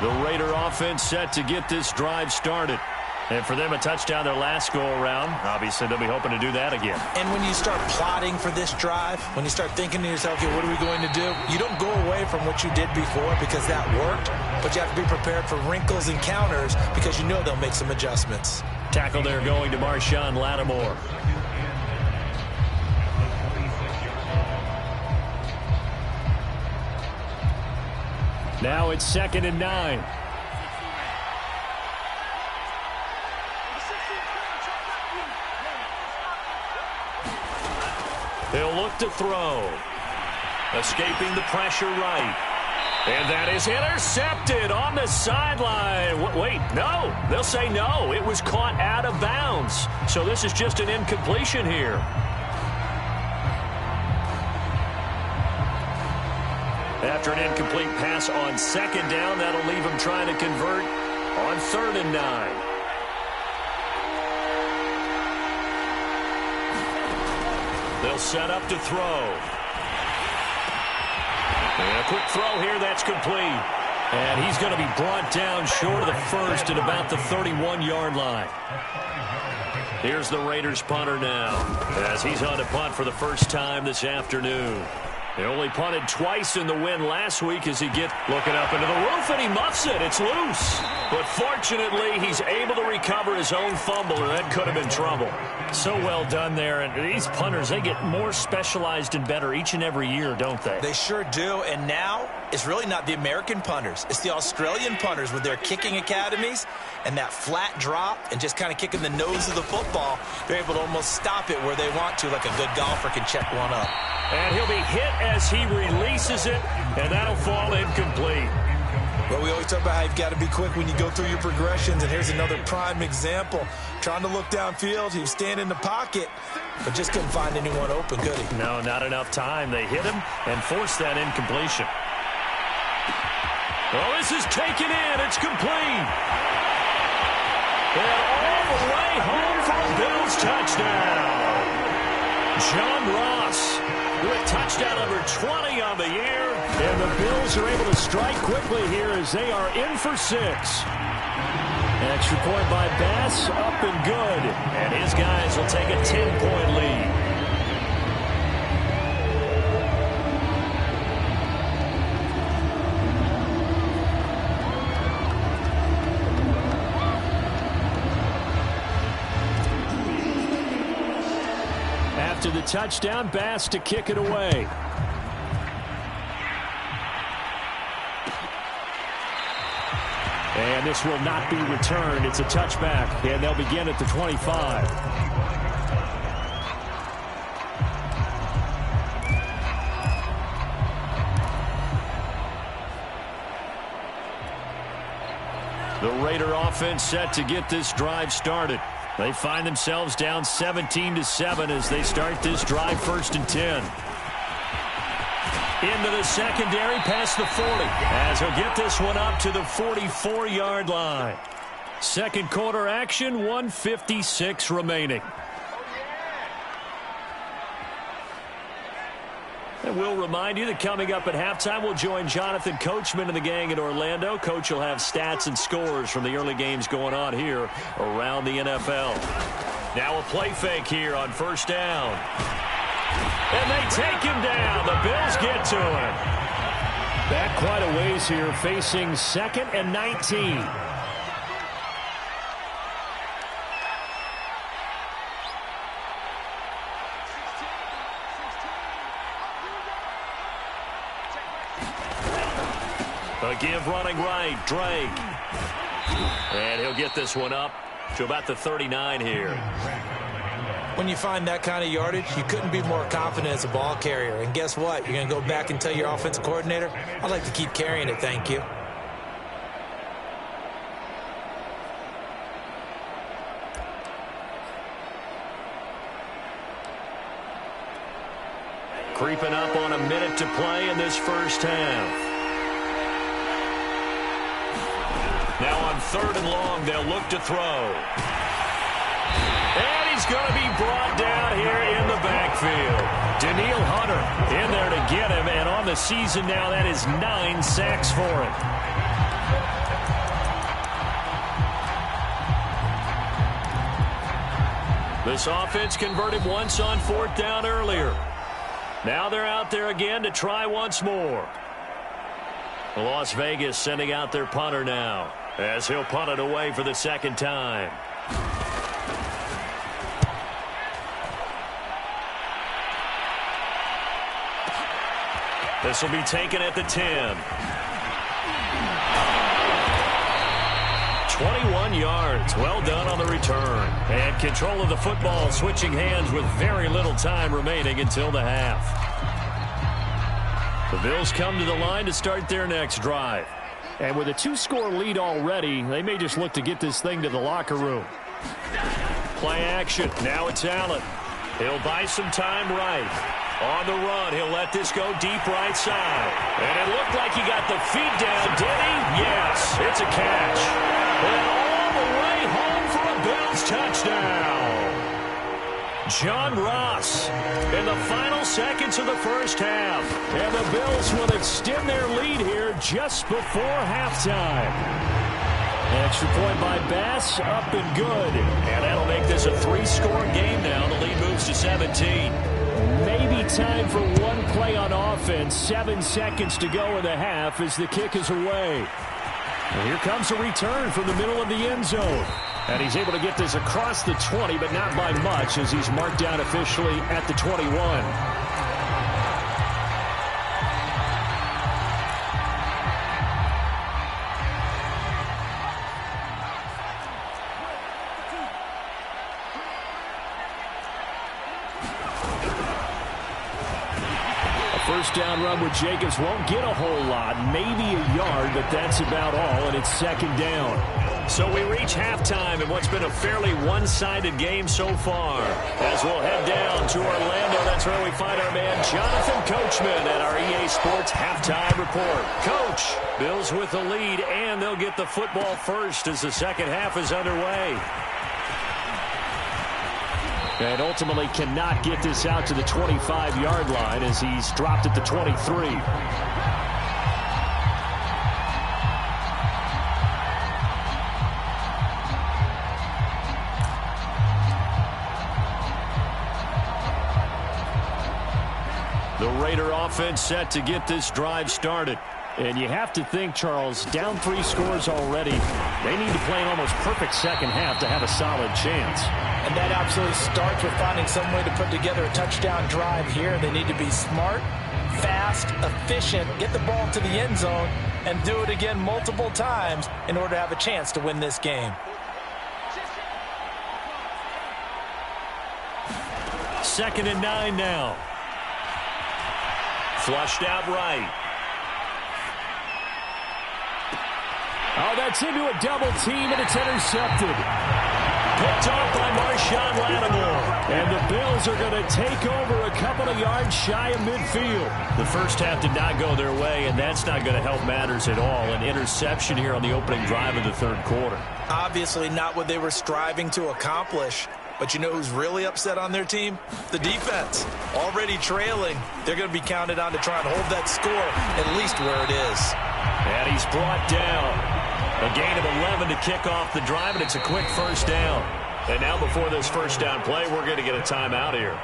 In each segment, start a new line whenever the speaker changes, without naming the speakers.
The Raider offense set to get this drive started. And for them, a touchdown their last go-around. Obviously, they'll be hoping to do that again.
And when you start plotting for this drive, when you start thinking to yourself, okay, what are we going to do? You don't go away from what you did before because that worked, but you have to be prepared for wrinkles and counters because you know they'll make some adjustments.
Tackle there going to Marshawn Lattimore. Now it's 2nd and 9. He'll look to throw. Escaping the pressure right. And that is intercepted on the sideline. Wait, no. They'll say no. It was caught out of bounds. So this is just an incompletion here. After an incomplete pass on 2nd down, that'll leave him trying to convert on 3rd and 9. They'll set up to throw. And a quick throw here, that's complete. And he's going to be brought down short of the first at about the 31-yard line. Here's the Raiders punter now, as he's on to punt for the first time this afternoon. He only punted twice in the win last week as he looking up into the roof, and he muffs it. It's loose. But fortunately, he's able to recover his own fumble, or that could have been trouble. So well done there. And these punters, they get more specialized and better each and every year, don't they?
They sure do. And now it's really not the American punters. It's the Australian punters with their kicking academies and that flat drop and just kind of kicking the nose of the football. They're able to almost stop it where they want to, like a good golfer can check one up.
And he'll be hit as he releases it, and that'll fall incomplete.
Well, we always talk about how you've got to be quick when you go through your progressions, and here's another prime example. Trying to look downfield, he was standing in the pocket, but just couldn't find anyone open, could he?
No, not enough time. They hit him and forced that incompletion. Well, this is taken in. It's complete. And all the way home for a Bills touchdown. John Ross with touchdown number 20 on the year. And the Bills are able to strike quickly here as they are in for 6. Extra point by Bass, up and good. And his guys will take a 10-point lead. After the touchdown, Bass to kick it away. And this will not be returned. It's a touchback, and they'll begin at the 25. The Raider offense set to get this drive started. They find themselves down 17-7 as they start this drive 1st and 10. Into the secondary past the 40 as he'll get this one up to the 44-yard line. Second quarter action, 1:56 remaining. And we'll remind you that coming up at halftime, we'll join Jonathan Coachman and the gang in Orlando. Coach will have stats and scores from the early games going on here around the NFL. Now a play fake here on 1st down. And they take him down. The Bills get to him. Back quite a ways here, facing 2nd and 19. A give running right, Drake. And he'll get this one up to about the 39 here.
When you find that kind of yardage, you couldn't be more confident as a ball carrier. And guess what? You're going to go back and tell your offensive coordinator, I'd like to keep carrying it, thank you.
Creeping up on a minute to play in this first half. Now on 3rd and long, they'll look to throw. And he's going to be brought down here in the backfield. Danielle Hunter in there to get him, and on the season now, that is 9 sacks for him. This offense converted once on 4th down earlier. Now they're out there again to try once more. Las Vegas sending out their punter now, as he'll punt it away for the 2nd time. This will be taken at the 10. 21 yards. Well done on the return. And control of the football, switching hands with very little time remaining until the half. The Bills come to the line to start their next drive.
And with a 2-score lead already, they may just look to get this thing to the locker room.
Play action. Now it's Allen. He'll buy some time right. On the run, he'll let this go deep right side. And it looked like he got the feet down, did he? Yes, it's a catch. And all the way home for a Bills touchdown. John Ross in the final seconds of the first half. And the Bills will extend their lead here just before halftime.
Extra point by Bass, up and good.
And that'll make this a 3-score game now. The lead moves to 17.
Maybe time for one play on offense. 7 seconds to go in the half as the kick is away. And here comes a return from the middle of the end zone. And he's able to get this across the 20, but not by much as he's marked down officially at the 21. First down run with Jacobs won't get a whole lot, maybe a yard, but that's about all, and it's 2nd down.
So we reach halftime in what's been a fairly one-sided game so far. As we'll head down to Orlando, that's where we find our man Jonathan Coachman at our EA Sports Halftime Report. Coach, Bills with the lead, and they'll get the football first as the second half is underway.
And ultimately cannot get this out to the 25-yard line as he's dropped at the 23.
The Raider offense set to get this drive started.
And you have to think, Charles, down 3 scores already. They need to play an almost perfect second half to have a solid chance.
And that absolutely starts with finding some way to put together a touchdown drive here. They need to be smart, fast, efficient, get the ball to the end zone, and do it again multiple times in order to have a chance to win this game.
2nd and 9 now. Flushed out right.
Oh, that's into a double team, and it's intercepted.
Picked off by Marshawn Lattimore.
And the Bills are going to take over a couple of yards shy of midfield.
The first half did not go their way, and that's not going to help matters at all. An interception here on the opening drive of the 3rd quarter.
Obviously not what they were striving to accomplish. But you know who's really upset on their team? The defense. Already trailing. They're going to be counted on to try and hold that score at least where it is.
And he's brought down. A gain of 11 to kick off the drive, and it's a quick first down. And now before this first down play, we're going to get a timeout here.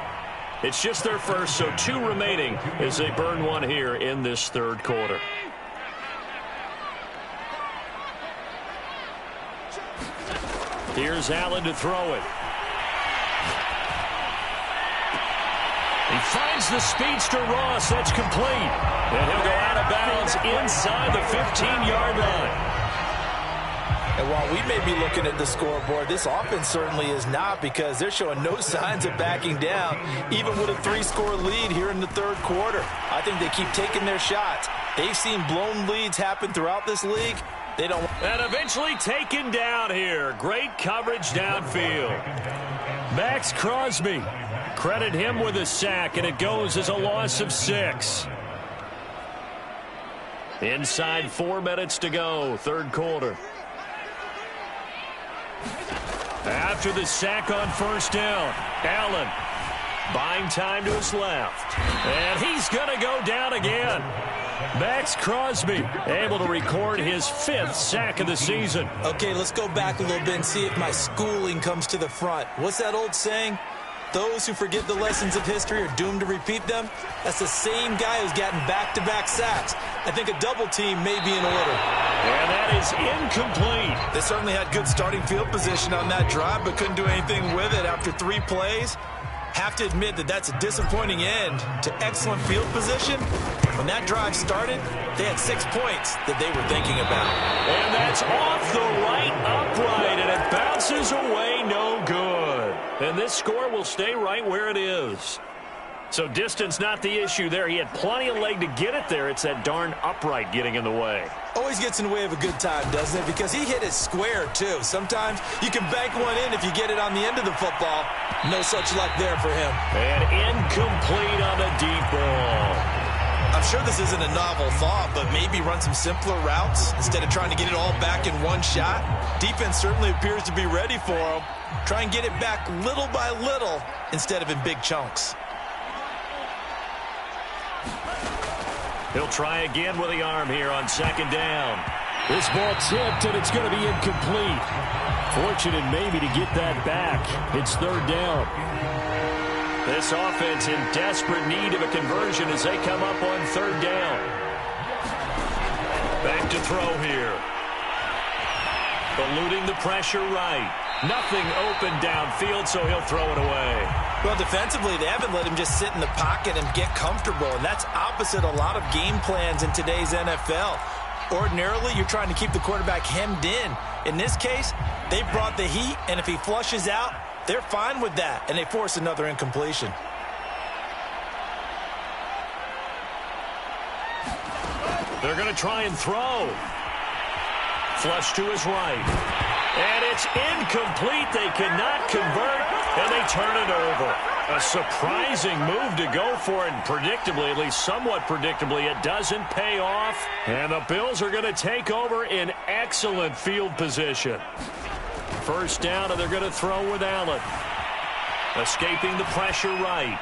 It's just their first, so 2 remaining as they burn one here in this 3rd quarter. Here's Allen to throw it. He finds the speedster Ross. That's complete. And he'll go out of bounds inside the 15-yard line.
And while we may be looking at the scoreboard, this offense certainly is not, because they're showing no signs of backing down, even with a 3-score lead here in the 3rd quarter. I think they keep taking their shots. They've seen blown leads happen throughout this league. They don't.
And eventually taken down here. Great coverage downfield. Max Crosby. Credit him with a sack, and it goes as a loss of 6. Inside 4 minutes to go, 3rd quarter. After the sack on first down, Allen buying time to his left. And he's going to go down again.
Max Crosby able to record his 5th sack of the season.
Okay, let's go back a little bit and see if my schooling comes to the front. What's that old saying? Those who forget the lessons of history are doomed to repeat them. That's the same guy who's gotten back-to-back sacks. I think a double team may be in order.
And that is incomplete.
They certainly had good starting field position on that drive, but couldn't do anything with it after 3 plays. Have to admit that that's a disappointing end to excellent field position. When that drive started, they had 6 points that they were thinking about.
And that's off the right upright, and it bounces away no good. And this score will stay right where it is. So distance not the issue there. He had plenty of leg to get it there. It's that darn upright getting in the way.
Always gets in the way of a good time, doesn't it? Because he hit it square, too. Sometimes you can bank one in if you get it on the end of the football. No such luck there for him.
And incomplete on the deep ball.
I'm sure this isn't a novel thought, but maybe run some simpler routes instead of trying to get it all back in one shot. Defense certainly appears to be ready for him. Try and get it back little by little instead of in big chunks.
He'll try again with the arm here on 2nd down. This ball tipped, and it's going to be incomplete. Fortunate maybe to get that back. It's 3rd down. This offense in desperate need of a conversion as they come up on 3rd down. Back to throw here. Eluding the pressure right. Nothing open downfield, so he'll throw it away.
Well, defensively, they haven't let him just sit in the pocket and get comfortable, and that's opposite a lot of game plans in today's NFL. Ordinarily, you're trying to keep the quarterback hemmed in. In this case, they brought the heat, and if he flushes out, they're fine with that, and they force another incompletion.
They're going to try and throw. Flush to his right. And it's incomplete. They cannot convert, and they turn it over. A surprising move to go for it, and predictably, at least somewhat predictably, it doesn't pay off. And the Bills are going to take over in excellent field position. 1st down, and they're going to throw with Allen. Escaping the pressure right.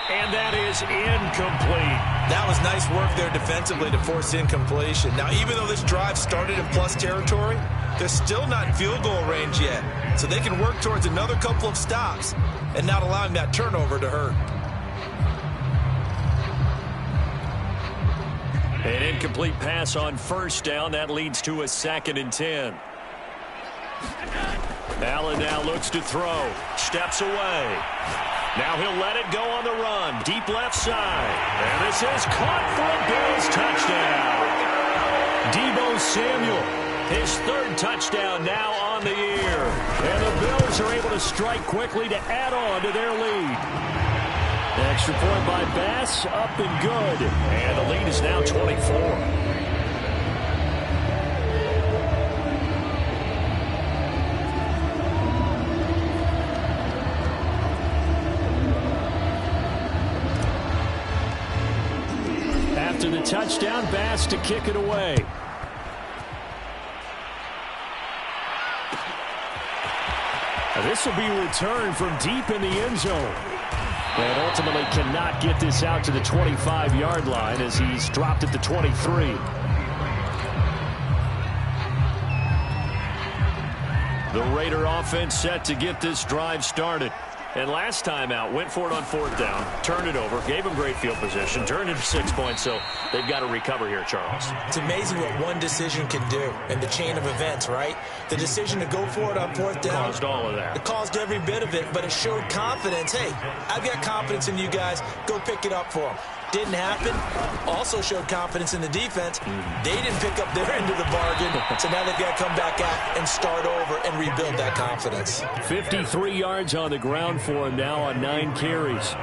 And that is incomplete.
That was nice work there defensively to force incompletion. Now, even though this drive started in plus territory, they're still not in field goal range yet. So they can work towards another couple of stops and not allowing that turnover to hurt.
An incomplete pass on 1st down. That leads to a 2nd and 10. Allen now looks to throw. Steps away. Now he'll let it go on the run. Deep left side. And this is caught for a Bills touchdown. Deebo Samuel, his 3rd touchdown now on the year. And the Bills are able to strike quickly to add on to their lead. The extra point by Bass, up and good. And the lead is now 24. After the touchdown, Bass to kick it away. This will be returned from deep in the end zone. And ultimately cannot get this out to the 25-yard line as he's dropped at the 23. The Raider offense set to get this drive started. And last time out, went for it on 4th down, turned it over, gave them great field position, turned it to 6 points, so they've got to recover here, Charles.
It's amazing what one decision can do in the chain of events, right? The decision to go for it on 4th down.
Caused all of that.
It caused every bit of it, but it showed confidence. Hey, I've got confidence in you guys. Go pick it up for them. Didn't happen. Also showed confidence in the defense. They didn't pick up their end of the bargain, so now they've got to come back out and start over and rebuild that confidence.
53 yards on the ground for him now on 9 carries.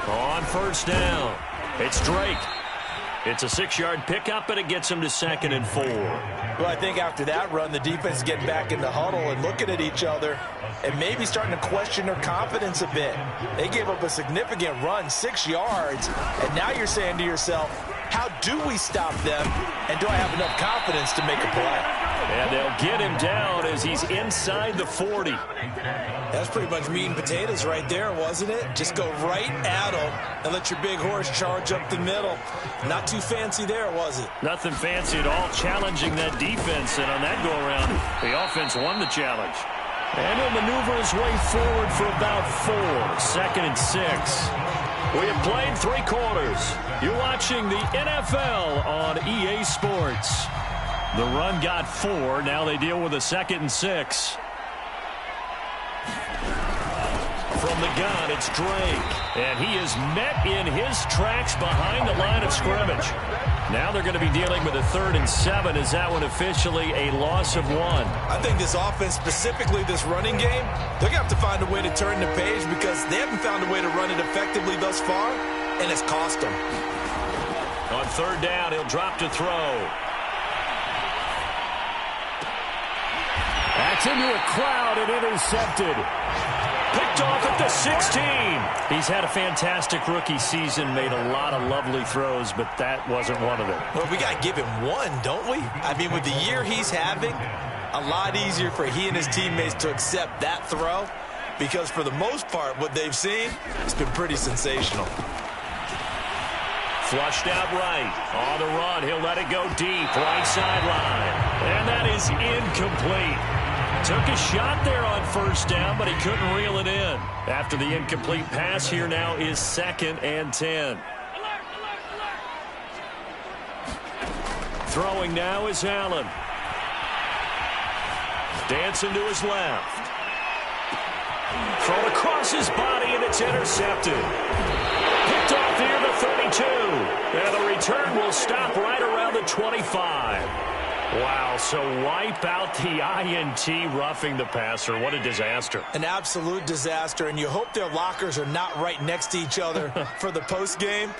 On 1st down, it's Drake. It's a 6-yard pickup, and it gets him to 2nd and 4.
Well, I think after that run, the defense is getting back in the huddle and looking at each other and maybe starting to question their confidence a bit. They gave up a significant run, 6 yards, and now you're saying to yourself, how do we stop them, and do I have enough confidence to make a play?
And they'll get him down as he's inside the 40.
That's pretty much meat and potatoes right there, wasn't it? Just go right at him and let your big horse charge up the middle. Not too fancy there, was it?
Nothing fancy at all, challenging that defense. And on that go-around, the offense won the challenge. And he'll maneuver his way forward for about 4. 2nd and 6. We have played 3 quarters. You're watching the NFL on EA Sports. The run got 4. Now they deal with a 2nd and 6. From the gun, it's Drake. And he is met in his tracks behind the line of scrimmage. Now they're going to be dealing with a 3rd and 7. Is that one officially a loss of 1?
I think this offense, specifically this running game, they're going to have to find a way to turn the page because they haven't found a way to run it effectively thus far, and it's cost them.
On 3rd down, he'll drop to throw.
That's into a crowd and intercepted.
Picked off at the 16. He's had a fantastic rookie season, made a lot of lovely throws, but that wasn't one of them.
Well, we got to give him one, don't we? I mean, with the year he's having, a lot easier for he and his teammates to accept that throw because for the most part, what they've seen, it's been pretty sensational.
Flushed out right. On the run, he'll let it go deep. Right sideline. And that is incomplete. Took a shot there on 1st down, but he couldn't reel it in. After the incomplete pass, here now is 2nd and 10. Throwing now is Allen. Dancing to his left. Thrown across his body, and it's intercepted. Picked off near the 32. And the return will stop right around the 25. Wow, so wipe out the INT, roughing the passer. What a disaster.
An absolute disaster, and you hope their lockers are not right next to each other for the postgame.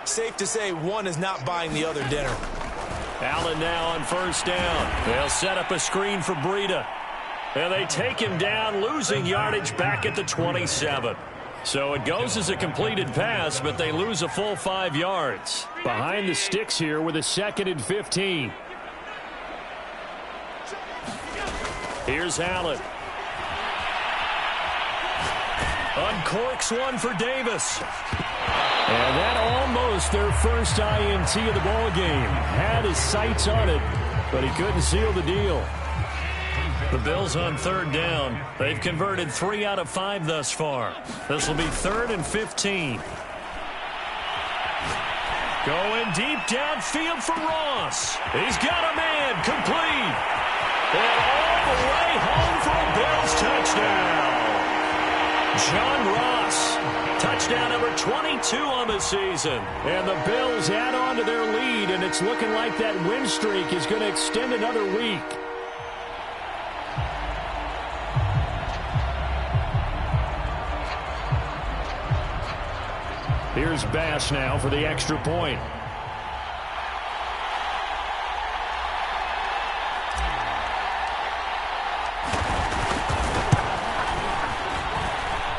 Safe to say one is not buying the other dinner.
Allen now on 1st down. They'll set up a screen for Breida. And they take him down, losing yardage back at the 27. So it goes as a completed pass, but they lose a full 5 yards.
Behind the sticks here with a 2nd and 15.
Here's Allen. Uncorks one for Davis.
And that almost their first INT of the ball game. Had his sights on it, but he couldn't seal the deal.
The Bills on 3rd down. They've converted 3 out of 5 thus far. This will be 3rd and 15. Going deep downfield for Ross. He's got a man complete. And all the way home for a Bills touchdown. John Ross, touchdown number 22 on the season.
And the Bills add on to their lead, and it's looking like that win streak is going to extend another week. Here's Bass now for the extra point.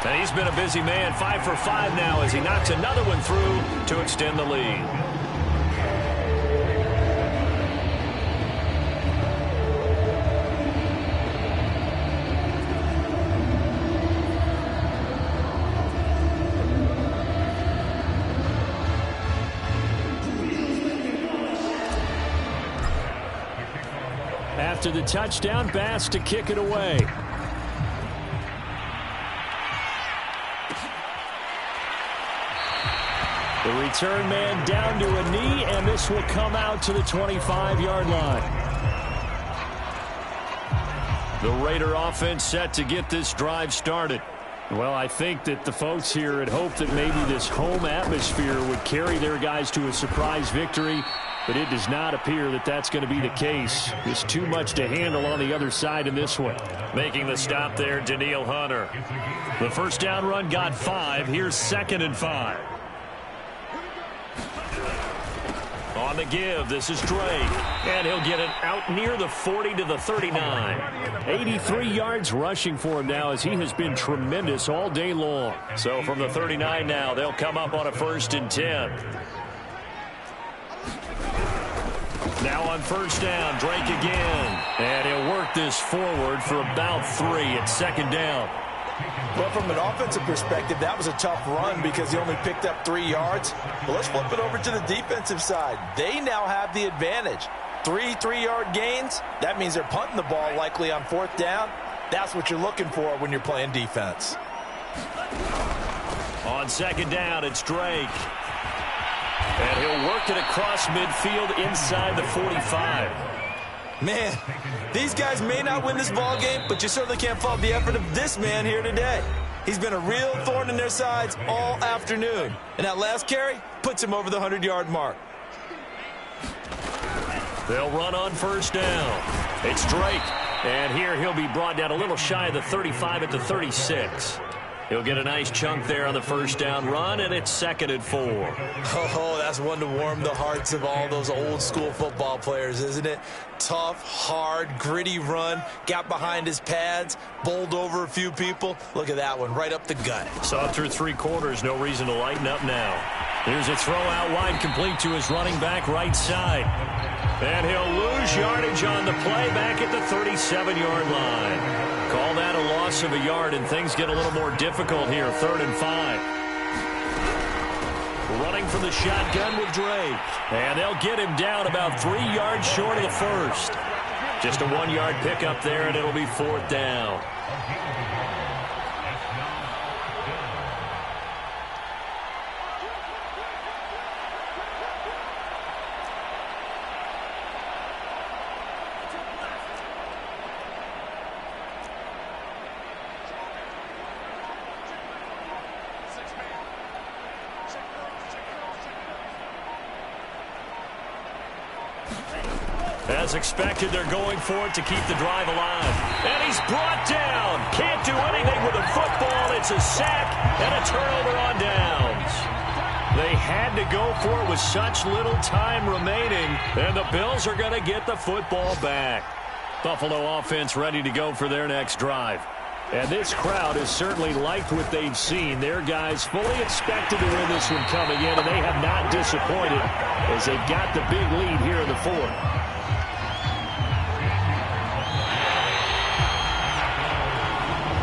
And he's been a busy man, 5 for 5 now as he knocks another one through to extend the lead.
After the touchdown, Bass to kick it away. The return man down to a knee, and this will come out to the 25-yard line.
The Raider offense set to get this drive started.
Well, I think that the folks here had hoped that maybe this home atmosphere would carry their guys to a surprise victory, but it does not appear that that's going to be the case. There's too much to handle on the other side in this one.
Making the stop there, Danielle Hunter. The 1st down run got 5. Here's 2nd and 5. On the give, this is Drake. And he'll get it out near the 40 to the 39.
83 yards rushing for him now as he has been tremendous all day long.
So from the 39 now, they'll come up on a 1st and 10. Now on first down, Drake again. And he'll work this forward for about 3 at second down.
Well, from an offensive perspective, that was a tough run because he only picked up 3 yards. But let's flip it over to the defensive side. They now have the advantage. 3 3-yard gains, that means they're punting the ball likely on fourth down. That's what you're looking for when you're playing defense.
On second down, it's Drake. And he'll work it across midfield inside the 45.
Man, these guys may not win this ball game, but you certainly can't fault the effort of this man here today. He's been a real thorn in their sides all afternoon. And that last carry puts him over the 100-yard mark.
They'll run on first down. It's Drake. And here he'll be brought down a little shy of the 35 at the 36. He'll get a nice chunk there on the first down run, and it's 2nd and 4.
Oh, that's one to warm the hearts of all those old-school football players, isn't it? Tough, hard, gritty run. Got behind his pads, bowled over a few people. Look at that one, right up the gut.
Saw through 3 quarters, no reason to lighten up now. Here's a throw out wide, complete to his running back right side. And he'll lose yardage on the play back at the 37-yard line. Call that a loss of a yard, and things get a little more difficult here, 3rd and 5. Running from the shotgun with Drake. And they'll get him down about 3 yards short of the first. Just a 1-yard pickup there, and it'll be 4th down. As expected, they're going for it to keep the drive alive. And he's brought down. Can't do anything with the football. It's a sack and a turnover on downs. They had to go for it with such little time remaining. And the Bills are going to get the football back. Buffalo offense ready to go for their next drive. And this crowd has certainly liked what they've seen. Their guys fully expected to win this one coming in, and they have not disappointed as they've got the big lead here in the 4th.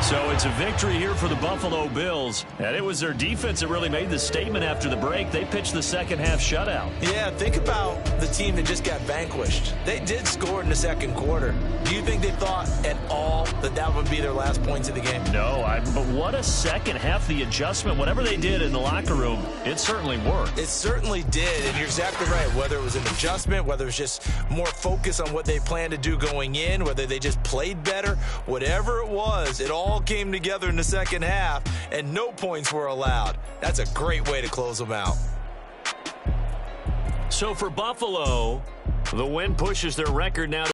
So it's a victory here for the Buffalo Bills. And it was their defense that really made the statement after the break. They pitched the second-half shutout.
Yeah, think about the team that just got vanquished. They did score in the second quarter. Do you think they thought at all that that would be their last points of the game?
No, but what a second half. The adjustment, whatever they did in the locker room, it certainly worked.
It certainly did, and you're exactly right. Whether it was an adjustment, whether it was just more focus on what they planned to do going in, whether they just played better, whatever it was, it all came together in the second half, and no points were allowed. That's a great way to close them out.
So for Buffalo, the win pushes their record now to